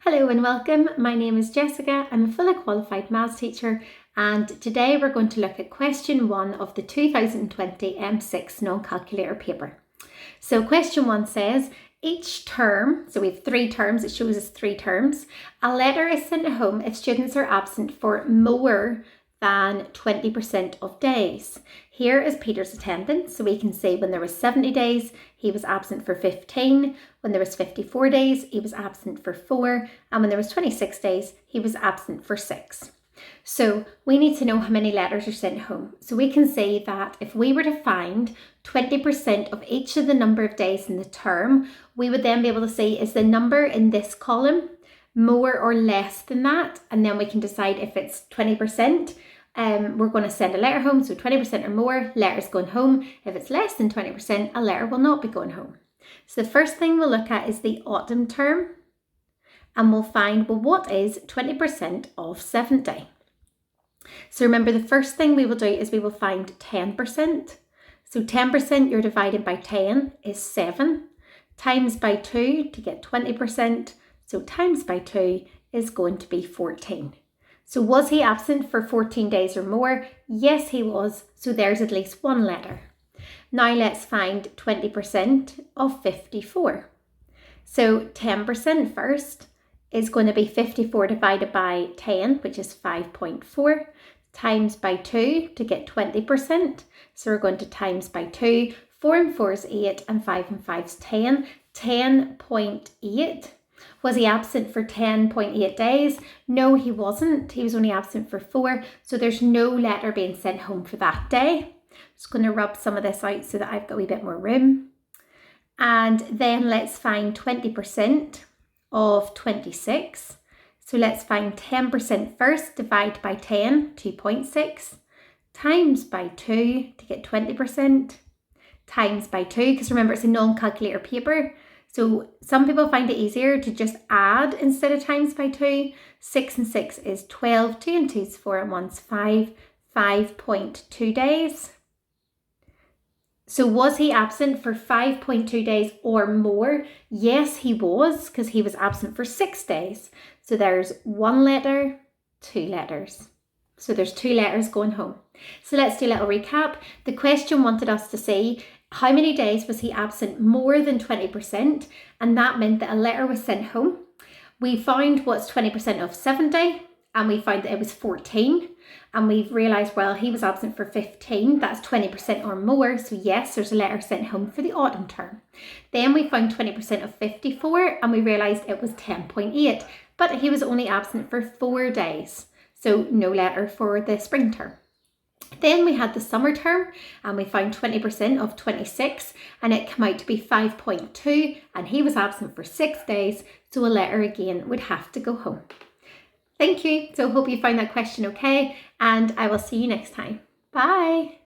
Hello and welcome. My name is Jessica. I'm a fully qualified maths teacher, and today we're going to look at question 1 of the 2020 M6 non-calculator paper. So question 1 says, each term, so we have 3 terms, it shows us 3 terms, a letter is sent home if students are absent for more than 20% of days. Here is Peter's attendance. So we can see when there was 70 days, he was absent for 15. When there was 54 days, he was absent for 4. And when there was 26 days, he was absent for 6. So we need to know how many letters are sent home. So we can see that if we were to find 20% of each of the number of days in the term, we would then be able to see, is the number in this column more or less than that? And then we can decide if it's 20%. We're going to send a letter home, so 20% or more, letters going home. If it's less than 20%, a letter will not be going home. So the first thing we'll look at is the autumn term, and we'll find, well, what is 20% of 70? So remember, the first thing we will do is we will find 10%. So 10% you're divided by 10 is 7, times by 2 to get 20%. So times by 2 is going to be 14. So was he absent for 14 days or more? Yes, he was. So there's at least one letter. Now let's find 20% of 54. So 10% first is going to be 54 divided by 10, which is 5.4, times by 2 to get 20%. So we're going to times by 2. 4 and 4 is 8, and 5 and 5 is 10. 10.8. Was he absent for 10.8 days? No, he wasn't. He was only absent for 4. So there's no letter being sent home for that day. Just going to rub some of this out so that I've got a wee bit more room. And then let's find 20% of 26. So let's find 10% first, divide by 10, 2.6, times by 2 to get 20%, times by 2, because remember it's a non-calculator paper. So some people find it easier to just add instead of times by 2. 6 and 6 is 12, 2 and 2 is 4, and 1 is 5, 5.2 days. So was he absent for 5.2 days or more? Yes, he was, because he was absent for 6 days. So there's 1 letter, 2 letters. So there's 2 letters going home. So let's do a little recap. The question wanted us to see how many days was he absent more than 20%, and that meant that a letter was sent home. We found what's 20% of 70, and we found that it was 14, and we've realised, well, he was absent for 15, that's 20% or more, so yes, there's a letter sent home for the autumn term. Then we found 20% of 54, and we realised it was 10.8, but he was only absent for 4 days, so no letter for the spring term. Then we had the summer term, and we found 20% of 26, and it came out to be 5.2, and he was absent for 6 days, so a letter again would have to go home. Thank you. So hope you found that question okay, and I will see you next time. Bye.